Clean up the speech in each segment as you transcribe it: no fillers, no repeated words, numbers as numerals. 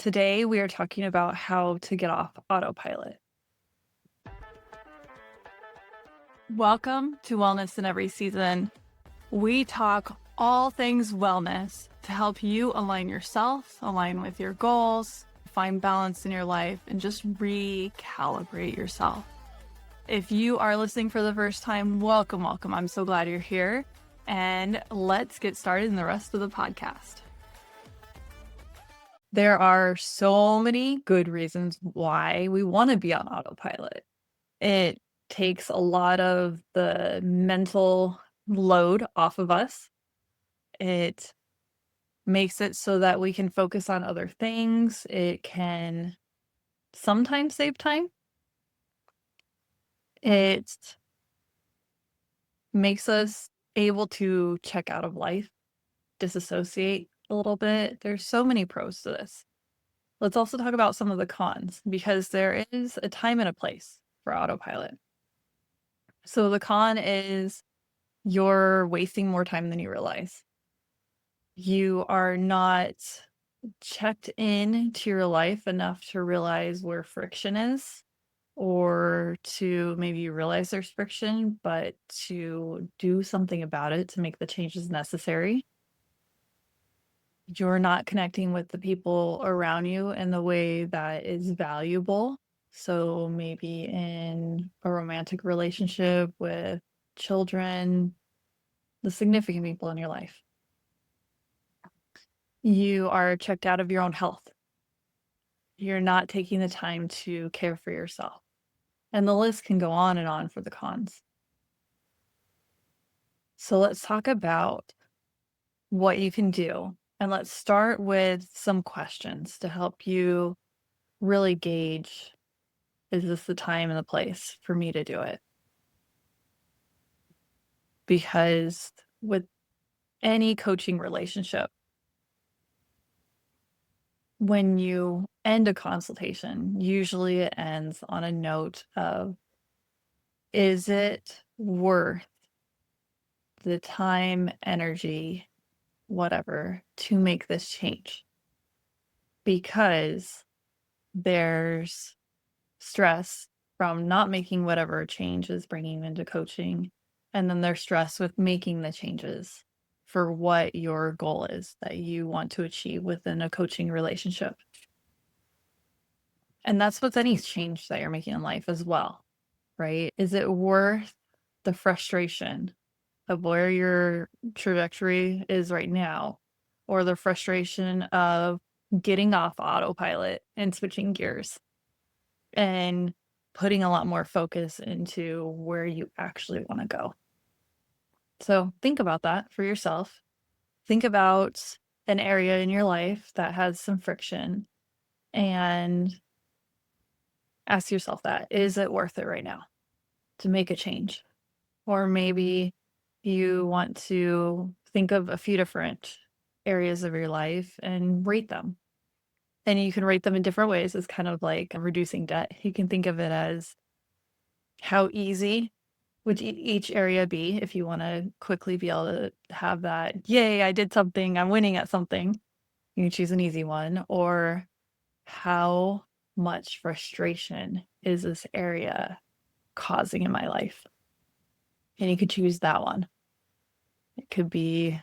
Today, we are talking about how to get off autopilot. Welcome to Wellness in Every Season. We talk all things wellness to help you align yourself, align with your goals, find balance in your life, and just recalibrate yourself. If you are listening for the first time, welcome. I'm so glad you're here. And let's get started in the rest of the podcast. There are so many good reasons why we want to be on autopilot. It takes a lot of the mental load off of us. It makes it so that we can focus on other things. It can sometimes save time. It makes us able to check out of life, disassociate a little bit. There's so many pros to this. Let's also talk about some of the cons because there is a time and a place for autopilot. So the con is you're wasting more time than you realize. You are not checked in to your life enough to realize where friction is, or to maybe realize there's friction, but to do something about it to make the changes necessary. You're not connecting with the people around you in the way that is valuable. So maybe in a romantic relationship with children, the significant people in your life. You are checked out of your own health. You're not taking the time to care for yourself. And the list can go on and on for the cons. So let's talk about what you can do. And let's start with some questions to help you really gauge, is this the time and the place for me to do it? Because with any coaching relationship, when you end a consultation, usually it ends on a note of, is it worth the time, energy, whatever, to make this change? Because there's stress from not making whatever change is bringing into coaching. And then there's stress with making the changes for what your goal is that you want to achieve within a coaching relationship. And that's with any change that you're making in life as well, right? Is it worth the frustration of where your trajectory is right now, or the frustration of getting off autopilot and switching gears and putting a lot more focus into where you actually want to go? So think about that for yourself. Think about an area in your life that has some friction and ask yourself that, is it worth it right now to make a change? Or maybe you want to think of a few different areas of your life and rate them. And you can rate them in different ways. It's kind of like reducing debt. You can think of it as how easy would each area be if you want to quickly be able to have that, yay, I did something, I'm winning at something. You can choose an easy one. Or how much frustration is this area causing in my life? And you could choose that one. It could be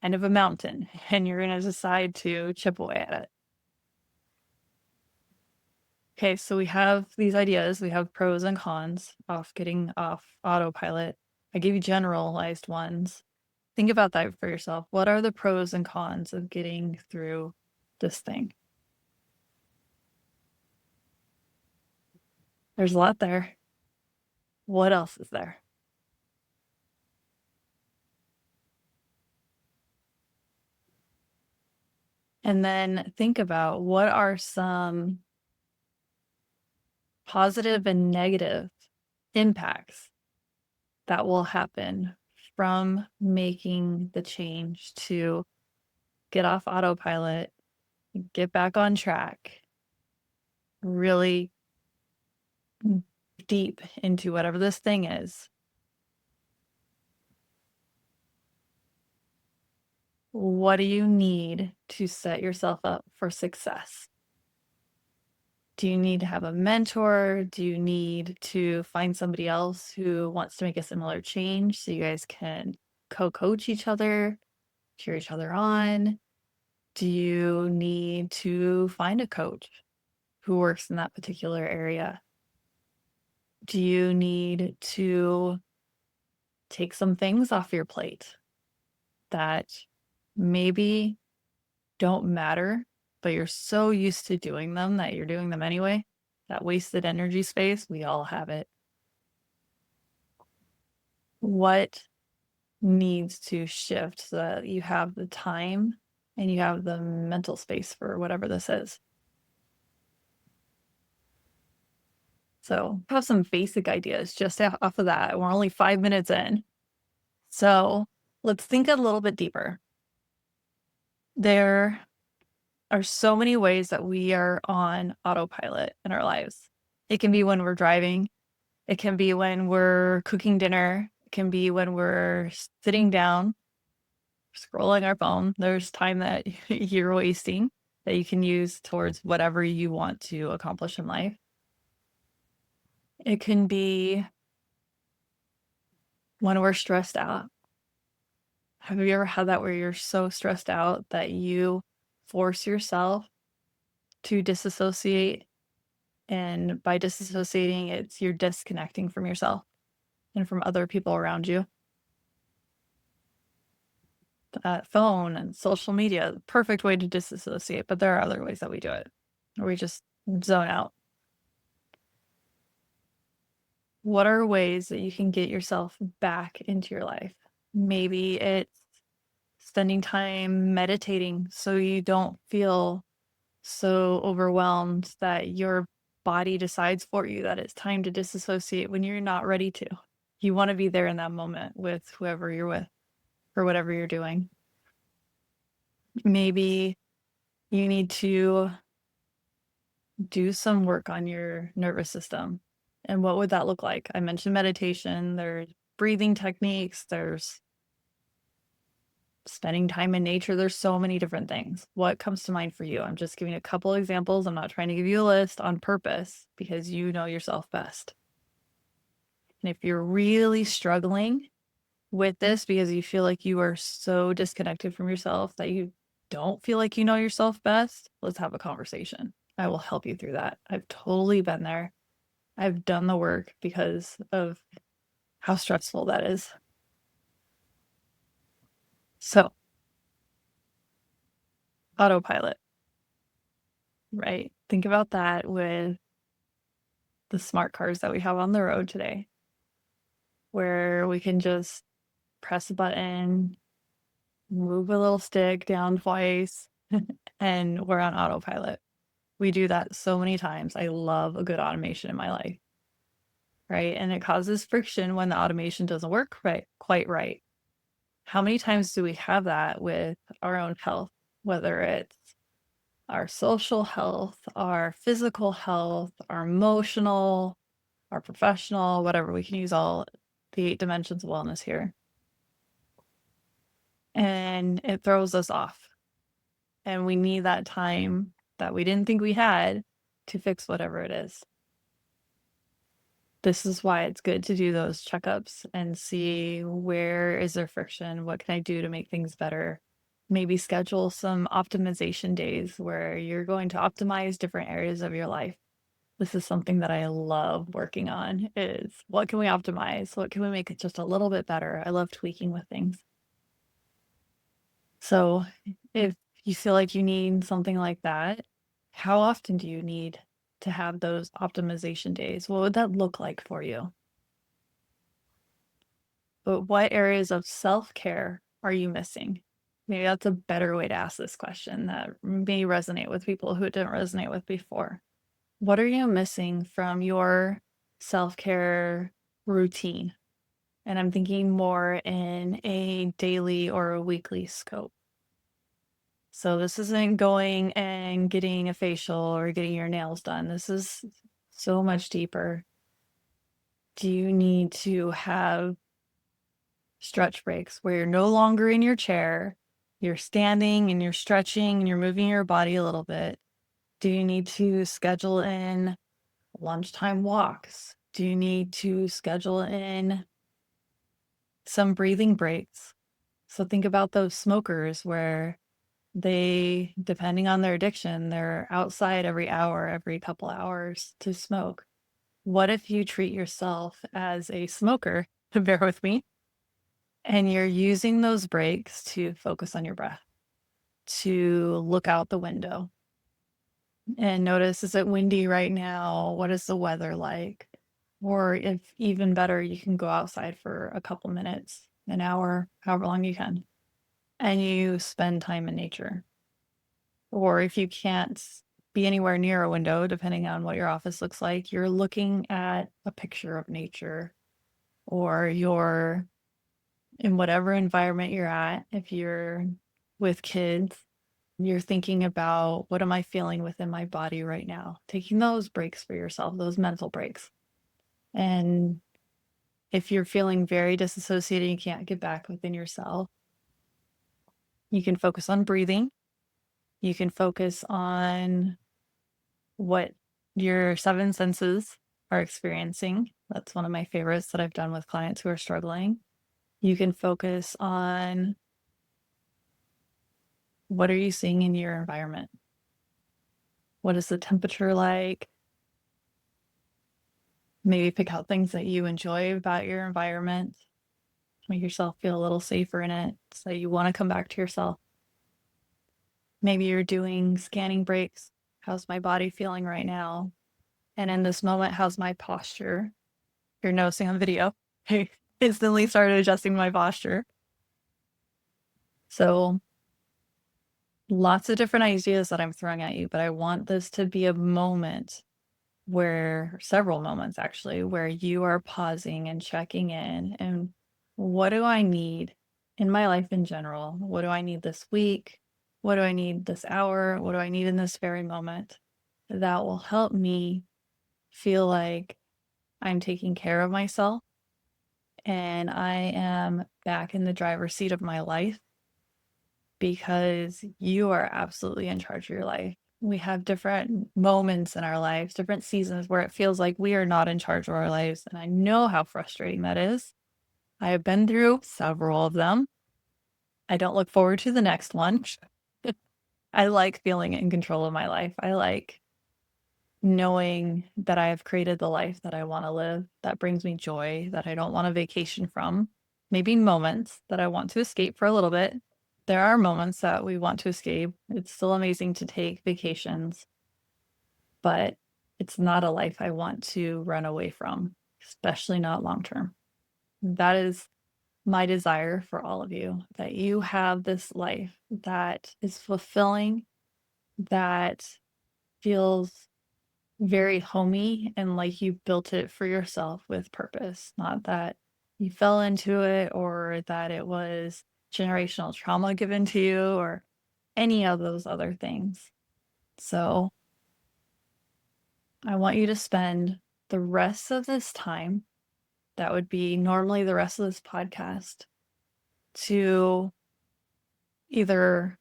kind of a mountain, and you're going to decide to chip away at it. Okay, so we have these ideas. We have pros and cons of getting off autopilot. I gave you generalized ones. Think about that for yourself. What are the pros and cons of getting through this thing? There's a lot there. What else is there? And then think about what are some positive and negative impacts that will happen from making the change to get off autopilot, get back on track, really deep into whatever this thing is. What do you need to set yourself up for success? Do you need to have a mentor? Do you need to find somebody else who wants to make a similar change so you guys can co-coach each other, cheer each other on? Do you need to find a coach who works in that particular area? Do you need to take some things off your plate that maybe don't matter, but you're so used to doing them that you're doing them anyway? That wasted energy space, we all have it. What needs to shift so that you have the time and you have the mental space for whatever this is? So, have some basic ideas just off of that. We're only 5 minutes in. So, let's think a little bit deeper. There are so many ways that we are on autopilot in our lives. It can be when we're driving, it can be when we're cooking dinner, it can be when we're sitting down, scrolling our phone. There's time that you're wasting that you can use towards whatever you want to accomplish in life. It can be when we're stressed out. Have you ever had that where you're so stressed out that you force yourself to disassociate? And by disassociating, it's you're disconnecting from yourself and from other people around you. Phone and social media, the perfect way to disassociate, but there are other ways that we do it, or we just zone out. What are ways that you can get yourself back into your life? Maybe it's spending time meditating so you don't feel so overwhelmed that your body decides for you that it's time to disassociate when you're not ready to. You want to be there in that moment with whoever you're with or whatever you're doing. Maybe you need to do some work on your nervous system. And what would that look like? I mentioned meditation, there's breathing techniques, there's spending time in nature. There's so many different things. What comes to mind for you? I'm just giving a couple examples. I'm not trying to give you a list on purpose because you know yourself best. And if you're really struggling with this because you feel like you are so disconnected from yourself that you don't feel like you know yourself best, let's have a conversation. I will help you through that. I've totally been there. I've done the work because of how stressful that is. So, autopilot, right? Think about that with the smart cars that we have on the road today, where we can just press a button, move a little stick down twice, and we're on autopilot. We do that so many times. I love a good automation in my life, right? And it causes friction when the automation doesn't work quite right. How many times do we have that with our own health, whether it's our social health, our physical health, our emotional, our professional, whatever? We can use all the 8 dimensions of wellness here. And it throws us off. And we need that time that we didn't think we had to fix whatever it is. This is why it's good to do those checkups and see where is there friction, what can I do to make things better. Maybe schedule some optimization days where you're going to optimize different areas of your life. This is something that I love working on is what can we optimize? What can we make it just a little bit better? I love tweaking with things. So if you feel like you need something like that, how often do you need to have those optimization days? What would that look like for you? But what areas of self-care are you missing? Maybe that's a better way to ask this question that may resonate with people who it didn't resonate with before. What are you missing from your self-care routine? And I'm thinking more in a daily or a weekly scope. So this isn't going and getting a facial or getting your nails done. This is so much deeper. Do you need to have stretch breaks where you're no longer in your chair, you're standing and you're stretching and you're moving your body a little bit? Do you need to schedule in lunchtime walks? Do you need to schedule in some breathing breaks? So think about those smokers where they, depending on their addiction, they're outside every hour, every couple hours to smoke. What if you treat yourself as a smoker, bear with me, and you're using those breaks to focus on your breath, to look out the window and notice, is it windy right now? What is the weather like? Or if even better, you can go outside for a couple minutes, an hour, however long you can, and you spend time in nature. Or if you can't be anywhere near a window, depending on what your office looks like, you're looking at a picture of nature, or you're in whatever environment you're at. If you're with kids, you're thinking about, what am I feeling within my body right now? Taking those breaks for yourself, those mental breaks. And if you're feeling very disassociated, you can't get back within yourself, you can focus on breathing. You can focus on what your seven senses are experiencing. That's one of my favorites that I've done with clients who are struggling. You can focus on, what are you seeing in your environment? What is the temperature like? Maybe pick out things that you enjoy about your environment. Make yourself feel a little safer in it, so you want to come back to yourself. Maybe you're doing scanning breaks. How's my body feeling right now? And in this moment, how's my posture? You're noticing on video, I instantly started adjusting my posture. So lots of different ideas that I'm throwing at you, but I want this to be a moment where, several moments actually, where you are pausing and checking in, and what do I need in my life in general? What do I need this week? What do I need this hour? What do I need in this very moment? That will help me feel like I'm taking care of myself and I am back in the driver's seat of my life, because you are absolutely in charge of your life. We have different moments in our lives, different seasons where it feels like we are not in charge of our lives. And I know how frustrating that is. I have been through several of them. I don't look forward to the next one. I like feeling in control of my life. I like knowing that I have created the life that I want to live, that brings me joy, that I don't want a vacation from. Maybe moments that I want to escape for a little bit. There are moments that we want to escape. It's still amazing to take vacations, but it's not a life I want to run away from, especially not long term. That is my desire for all of you, that you have this life that is fulfilling, that feels very homey and like you built it for yourself with purpose, not that you fell into it or that it was generational trauma given to you or any of those other things. So I want you to spend the rest of this time, that would be normally the rest of this podcast, to either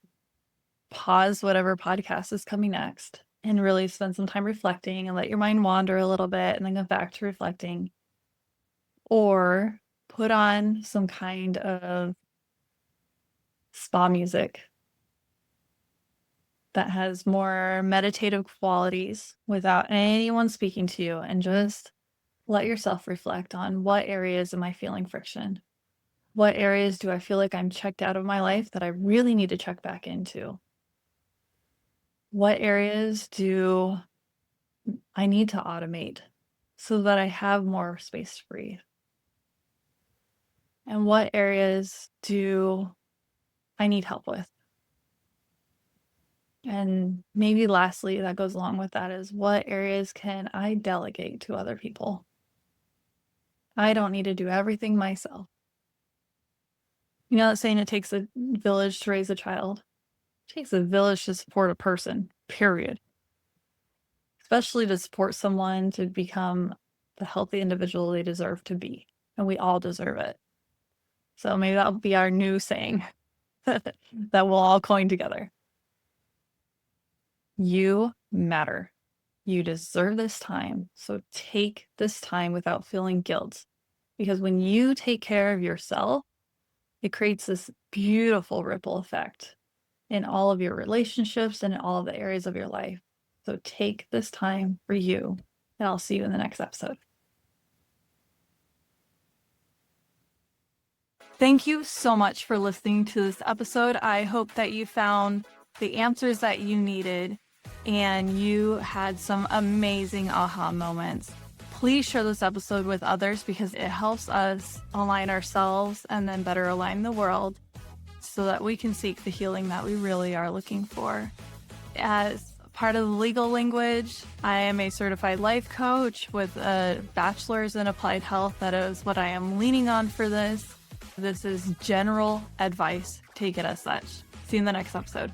pause whatever podcast is coming next and really spend some time reflecting and let your mind wander a little bit and then go back to reflecting, or put on some kind of spa music that has more meditative qualities without anyone speaking to you, and just let yourself reflect on, what areas am I feeling friction? What areas do I feel like I'm checked out of my life that I really need to check back into? What areas do I need to automate so that I have more space to breathe? And what areas do I need help with? And maybe lastly, that goes along with that, is, what areas can I delegate to other people? I don't need to do everything myself. You know that saying, it takes a village to raise a child? It takes a village to support a person, period. Especially to support someone to become the healthy individual they deserve to be. And we all deserve it. So maybe that'll be our new saying that we'll all coin together. You matter. You deserve this time. So take this time without feeling guilt. Because when you take care of yourself, it creates this beautiful ripple effect in all of your relationships and in all of the areas of your life. So take this time for you, and I'll see you in the next episode. Thank you so much for listening to this episode. I hope that you found the answers that you needed and you had some amazing aha moments. Please share this episode with others because it helps us align ourselves and then better align the world so that we can seek the healing that we really are looking for. As part of the legal language, I am a certified life coach with a bachelor's in applied health. That is what I am leaning on for this. This is general advice. Take it as such. See you in the next episode.